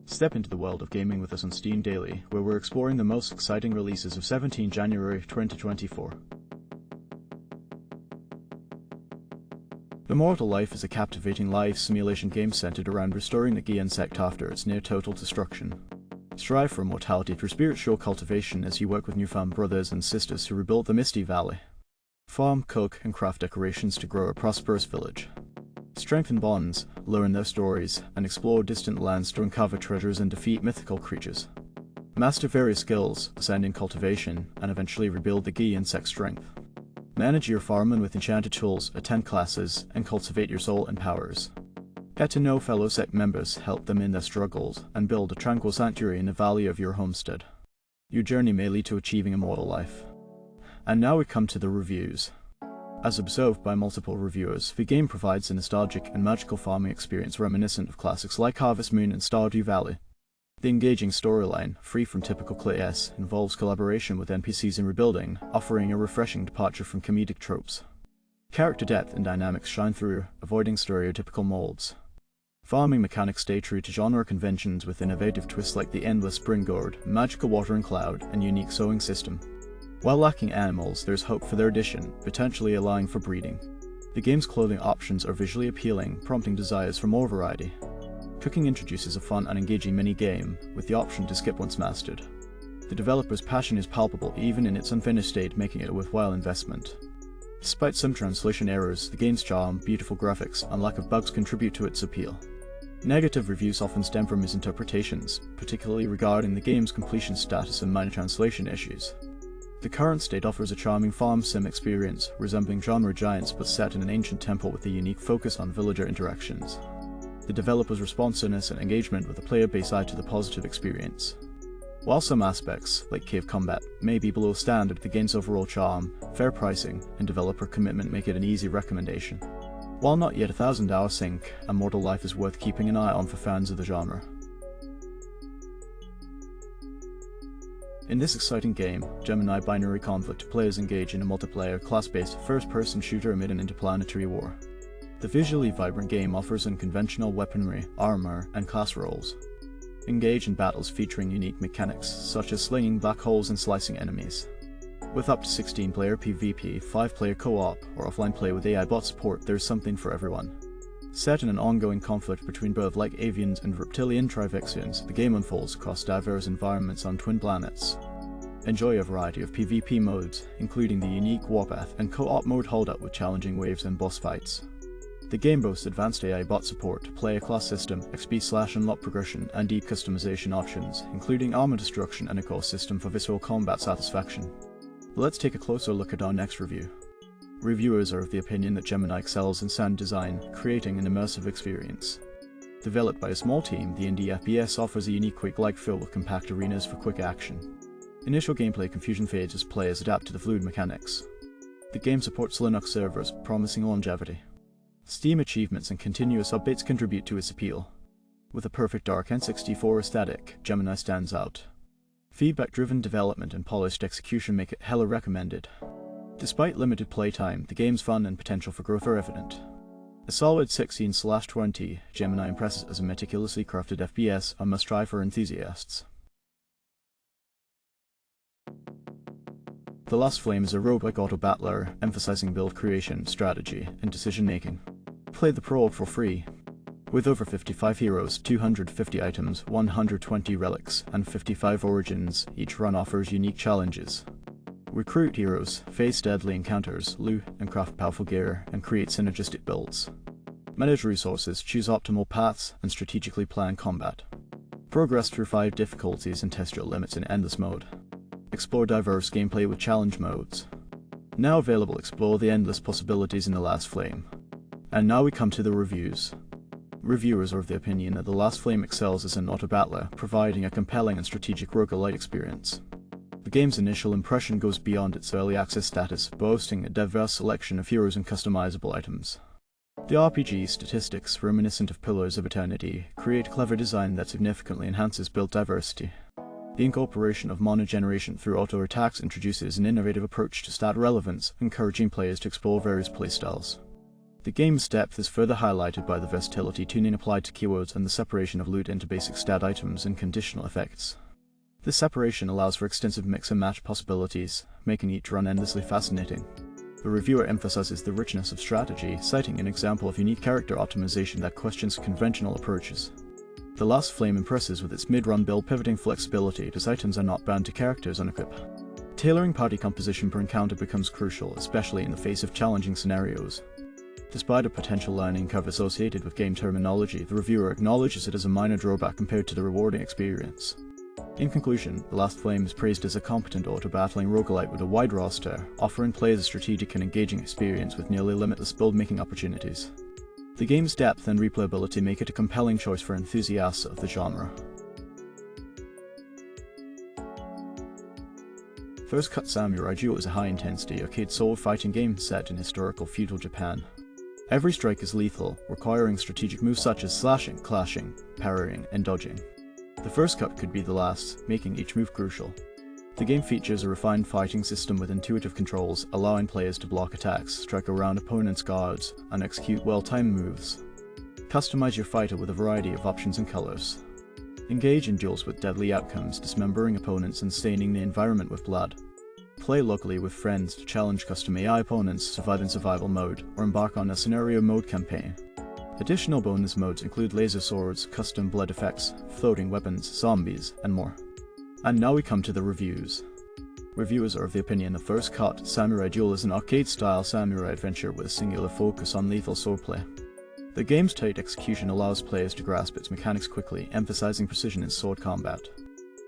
Step into the world of gaming with us on Steam Daily, where we're exploring the most exciting releases of 17 January 2024. Immortal Life is a captivating live simulation game centered around restoring the Gi insect after its near-total destruction. Strive for immortality through spiritual cultivation as you work with newfound brothers and sisters to rebuild the Misty Valley. Farm, cook, and craft decorations to grow a prosperous village. Strengthen bonds, learn their stories, and explore distant lands to uncover treasures and defeat mythical creatures. Master various skills, ascend in cultivation, and eventually rebuild the Gi insect strength. Manage your farmland with enchanted tools, attend classes, and cultivate your soul and powers. Get to know fellow sect members, help them in their struggles, and build a tranquil sanctuary in the valley of your homestead. Your journey may lead to achieving immortal life. And now we come to the reviews. As observed by multiple reviewers, the game provides a nostalgic and magical farming experience reminiscent of classics like Harvest Moon and Stardew Valley. The engaging storyline, free from typical cliches, involves collaboration with NPCs in rebuilding, offering a refreshing departure from comedic tropes. Character depth and dynamics shine through, avoiding stereotypical molds. Farming mechanics stay true to genre conventions with innovative twists like the endless spring gourd, magical watering cloud, and unique sowing system. While lacking animals, there's hope for their addition, potentially allowing for breeding. The game's clothing options are visually appealing, prompting desires for more variety. Cooking introduces a fun and engaging mini-game, with the option to skip once mastered. The developer's passion is palpable even in its unfinished state, making it a worthwhile investment. Despite some translation errors, the game's charm, beautiful graphics, and lack of bugs contribute to its appeal. Negative reviews often stem from misinterpretations, particularly regarding the game's completion status and minor translation issues. The current state offers a charming farm sim experience, resembling genre giants but set in an ancient temple with a unique focus on villager interactions. The developer's responsiveness and engagement with the player base add to the positive experience. While some aspects, like cave combat, may be below standard, the game's overall charm, fair pricing, and developer commitment make it an easy recommendation. While not yet a 1,000-hour sink, Immortal Life is worth keeping an eye on for fans of the genre. In this exciting game, Gemini binary conflict, players engage in a multiplayer, class-based, first-person shooter amid an interplanetary war. The visually vibrant game offers unconventional weaponry, armor, and class roles. Engage in battles featuring unique mechanics, such as slinging black holes and slicing enemies. With up to 16-player PvP, 5-player co-op, or offline play with AI bot support, there's something for everyone. Set in an ongoing conflict between bird-like avians and reptilian Trivexians, the game unfolds across diverse environments on twin planets. Enjoy a variety of PvP modes, including the unique Warpath and co-op mode Holdout with challenging waves and boss fights. The game boasts advanced AI bot support, player class system, XP/unlock progression, and deep customization options, including armor destruction and a core system for visceral combat satisfaction. Let's take a closer look at our next review. Reviewers are of the opinion that Gemini excels in sound design, creating an immersive experience. Developed by a small team, the indie FPS offers a unique quick-like feel with compact arenas for quick action. Initial gameplay confusion fades as players adapt to the fluid mechanics. The game supports Linux servers, promising longevity. Steam achievements and continuous updates contribute to its appeal. With a perfect dark N64 aesthetic, Gemini stands out. Feedback-driven development and polished execution make it hella recommended. Despite limited playtime, the game's fun and potential for growth are evident. A solid 16/20, Gemini impresses as a meticulously crafted FPS, a must-try for enthusiasts. The Last Flame is a roguelike auto-battler, emphasizing build creation, strategy, and decision-making. Play the prologue for free. With over 55 heroes, 250 items, 120 relics, and 55 origins, each run offers unique challenges. Recruit heroes, face deadly encounters, loot and craft powerful gear, and create synergistic builds. Manage resources, choose optimal paths, and strategically plan combat. Progress through 5 difficulties and test your limits in endless mode. Explore diverse gameplay with challenge modes. Now available, explore the endless possibilities in The Last Flame. And now we come to the reviews. Reviewers are of the opinion that The Last Flame excels as an auto-battler, providing a compelling and strategic roguelite experience. The game's initial impression goes beyond its early access status, boasting a diverse selection of heroes and customizable items. The RPG statistics, reminiscent of Pillars of Eternity, create clever design that significantly enhances build diversity. The incorporation of mana generation through auto attacks introduces an innovative approach to stat relevance, encouraging players to explore various playstyles. The game's depth is further highlighted by the versatility tuning applied to keywords and the separation of loot into basic stat items and conditional effects. This separation allows for extensive mix and match possibilities, making each run endlessly fascinating. The reviewer emphasizes the richness of strategy, citing an example of unique character optimization that questions conventional approaches. The Last Flame impresses with its mid-run build pivoting flexibility, as items are not bound to characters on equip. Tailoring party composition per encounter becomes crucial, especially in the face of challenging scenarios. Despite a potential learning curve associated with game terminology, the reviewer acknowledges it as a minor drawback compared to the rewarding experience. In conclusion, The Last Flame is praised as a competent auto-battling roguelite with a wide roster, offering players a strategic and engaging experience with nearly limitless build-making opportunities. The game's depth and replayability make it a compelling choice for enthusiasts of the genre. First Cut Samurai Duel is a high-intensity arcade sword fighting game set in historical feudal Japan. Every strike is lethal, requiring strategic moves such as slashing, clashing, parrying, and dodging. The first cut could be the last, making each move crucial. The game features a refined fighting system with intuitive controls, allowing players to block attacks, strike around opponents' guards, and execute well-timed moves. Customize your fighter with a variety of options and colors. Engage in duels with deadly outcomes, dismembering opponents and staining the environment with blood. Play locally with friends to challenge custom AI opponents, survive in survival mode, or embark on a scenario mode campaign. Additional bonus modes include laser swords, custom blood effects, floating weapons, zombies, and more. And now we come to the reviews. Reviewers are of the opinion of First Cut Samurai Duel is an arcade-style samurai adventure with a singular focus on lethal swordplay. The game's tight execution allows players to grasp its mechanics quickly, emphasizing precision in sword combat.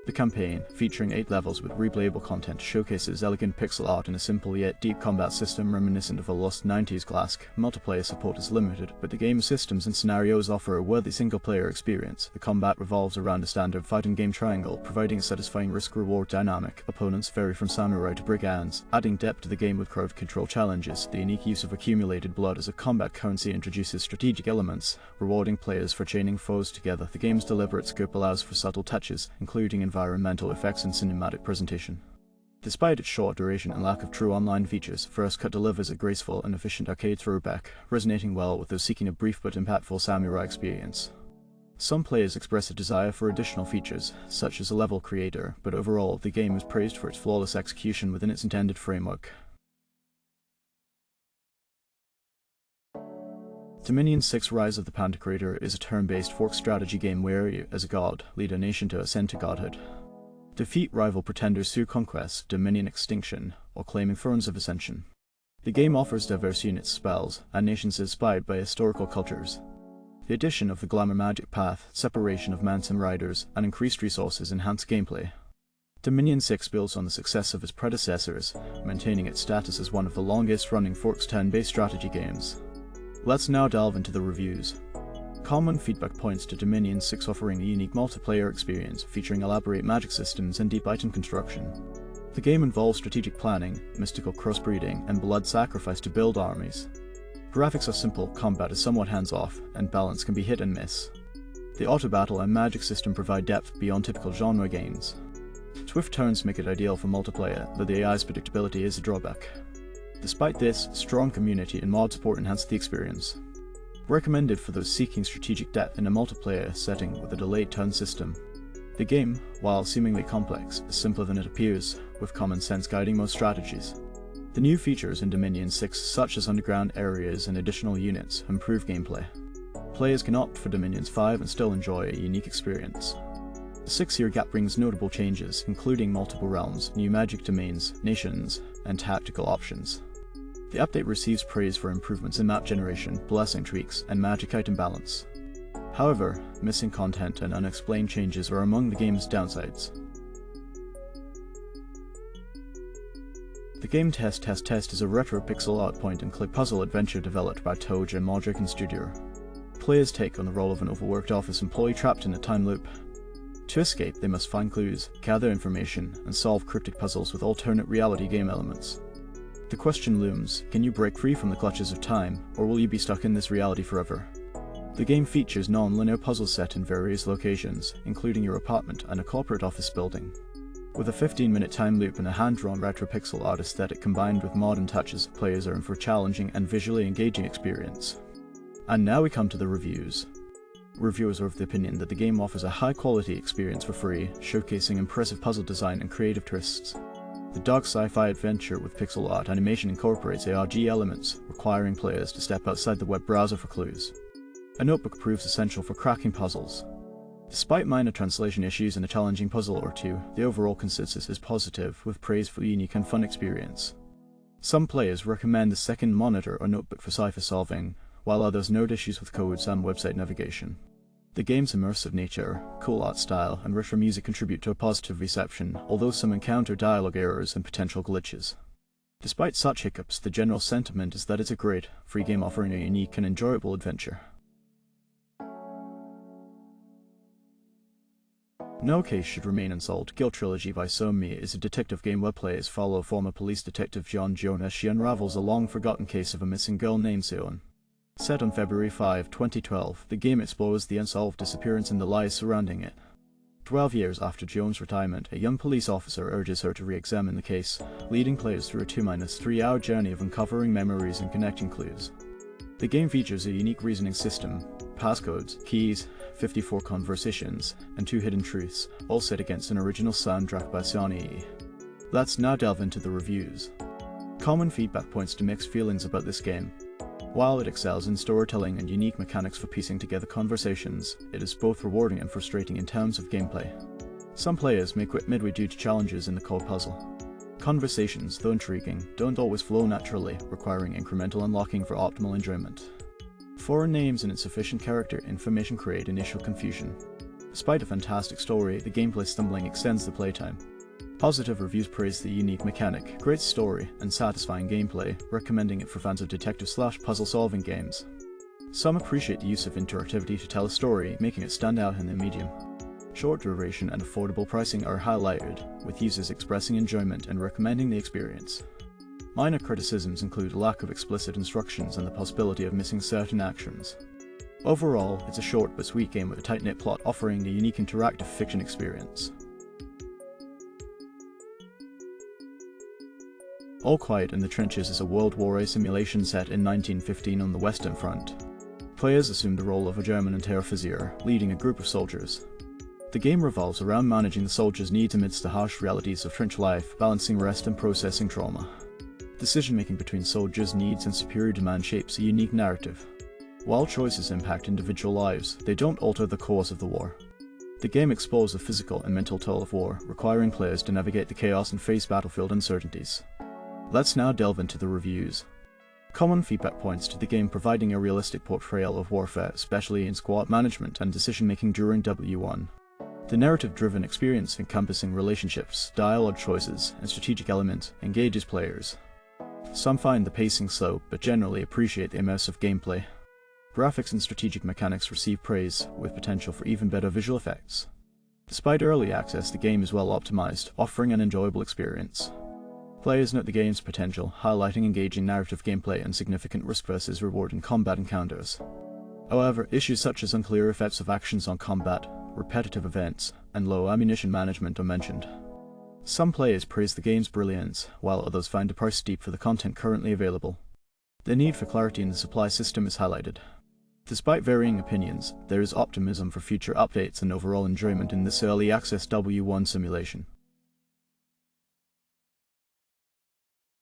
The campaign, featuring 8 levels with replayable content, showcases elegant pixel art and a simple yet deep combat system reminiscent of a lost 90s classic. Multiplayer support is limited, but the game's systems and scenarios offer a worthy single-player experience. The combat revolves around a standard fighting game triangle, providing a satisfying risk-reward dynamic. Opponents vary from samurai to brigands, adding depth to the game with crowd control challenges. The unique use of accumulated blood as a combat currency introduces strategic elements, rewarding players for chaining foes together. The game's deliberate scope allows for subtle touches, including environmental effects and cinematic presentation. Despite its short duration and lack of true online features, First Cut delivers a graceful and efficient arcade throwback, resonating well with those seeking a brief but impactful samurai experience. Some players express a desire for additional features, such as a level creator, but overall, the game is praised for its flawless execution within its intended framework. Dominion 6 Rise of the Pantokrator is a turn-based fork strategy game where you, as a god, lead a nation to ascend to godhood. Defeat rival pretenders through conquest, dominion extinction, or claiming thrones of ascension. The game offers diverse units, spells, and nations inspired by historical cultures. The addition of the glamour magic path, separation of Manson riders, and increased resources enhance gameplay. Dominion 6 builds on the success of its predecessors, maintaining its status as one of the longest-running forks turn-based strategy games. Let's now delve into the reviews. Common feedback points to Dominion 6 offering a unique multiplayer experience featuring elaborate magic systems and deep item construction. The game involves strategic planning, mystical crossbreeding, and blood sacrifice to build armies. Graphics are simple, combat is somewhat hands-off, and balance can be hit and miss. The auto-battle and magic system provide depth beyond typical genre games. Swift turns make it ideal for multiplayer, though the AI's predictability is a drawback. Despite this, strong community and mod support enhance the experience. Recommended for those seeking strategic depth in a multiplayer setting with a delayed turn system. The game, while seemingly complex, is simpler than it appears, with common sense guiding most strategies. The new features in Dominion 6, such as underground areas and additional units, improve gameplay. Players can opt for Dominions 5 and still enjoy a unique experience. The 6-year gap brings notable changes, including multiple realms, new magic domains, nations, and tactical options. The update receives praise for improvements in map generation, blessing tweaks, and magic item balance. However, missing content and unexplained changes are among the game's downsides. The game Test is a retro pixel art point-and-click puzzle adventure developed by Toge and Modric Studio. Players take on the role of an overworked office employee trapped in a time loop. To escape, they must find clues, gather information, and solve cryptic puzzles with alternate reality game elements. The question looms, can you break free from the clutches of time, or will you be stuck in this reality forever? The game features non-linear puzzles set in various locations, including your apartment and a corporate office building. With a 15-minute time loop and a hand-drawn retro pixel art aesthetic combined with modern touches, players are in for a challenging and visually engaging experience. And now we come to the reviews. Reviewers are of the opinion that the game offers a high-quality experience for free, showcasing impressive puzzle design and creative twists. The dark sci-fi adventure with pixel art animation incorporates ARG elements, requiring players to step outside the web browser for clues. A notebook proves essential for cracking puzzles. Despite minor translation issues and a challenging puzzle or two, the overall consensus is positive, with praise for a unique and fun experience. Some players recommend the second monitor or notebook for cipher solving, while others note issues with codes and website navigation. The game's immersive nature, cool art style, and richer music contribute to a positive reception, although some encounter dialogue errors and potential glitches. Despite such hiccups, the general sentiment is that it's a great, free game offering a unique and enjoyable adventure. No case should remain unsolved. Guild Trilogy by Somi is a detective game where players follow former police detective John Joan as she unravels a long-forgotten case of a missing girl named Seon. Set on February 5, 2012, the game explores the unsolved disappearance and the lies surrounding it. 12 years after Joan's retirement, a young police officer urges her to re-examine the case, leading players through a 2-3 hour journey of uncovering memories and connecting clues. The game features a unique reasoning system, passcodes, keys, 54 conversations, and 2 hidden truths, all set against an original soundtrack by Sony. Let's now delve into the reviews. Common feedback points to mixed feelings about this game. While it excels in storytelling and unique mechanics for piecing together conversations, it is both rewarding and frustrating in terms of gameplay. Some players may quit midway due to challenges in the core puzzle. Conversations, though intriguing, don't always flow naturally, requiring incremental unlocking for optimal enjoyment. Foreign names and insufficient character information create initial confusion. Despite a fantastic story, the gameplay stumbling extends the playtime. Positive reviews praise the unique mechanic, great story, and satisfying gameplay, recommending it for fans of detective/puzzle solving games. Some appreciate the use of interactivity to tell a story, making it stand out in the medium. Short duration and affordable pricing are highlighted, with users expressing enjoyment and recommending the experience. Minor criticisms include a lack of explicit instructions and the possibility of missing certain actions. Overall, it's a short but sweet game with a tight-knit plot offering a unique interactive fiction experience. All Quiet in the Trenches is a World War A simulation set in 1915 on the Western Front. Players assume the role of a German Unteroffizier, leading a group of soldiers. The game revolves around managing the soldiers' needs amidst the harsh realities of trench life, balancing rest and processing trauma. Decision-making between soldiers' needs and superior demand shapes a unique narrative. While choices impact individual lives, they don't alter the course of the war. The game explores the physical and mental toll of war, requiring players to navigate the chaos and face battlefield uncertainties. Let's now delve into the reviews. Common feedback points to the game providing a realistic portrayal of warfare, especially in squad management and decision-making during W1. The narrative-driven experience encompassing relationships, dialogue choices, and strategic elements engages players. Some find the pacing slow, but generally appreciate the immersive gameplay. Graphics and strategic mechanics receive praise, with potential for even better visual effects. Despite early access, the game is well optimized, offering an enjoyable experience. Players note the game's potential, highlighting engaging narrative gameplay and significant risk versus reward in combat encounters. However, issues such as unclear effects of actions on combat, repetitive events, and low ammunition management are mentioned. Some players praise the game's brilliance, while others find the price steep for the content currently available. The need for clarity in the supply system is highlighted. Despite varying opinions, there is optimism for future updates and overall enjoyment in this early access W1 simulation.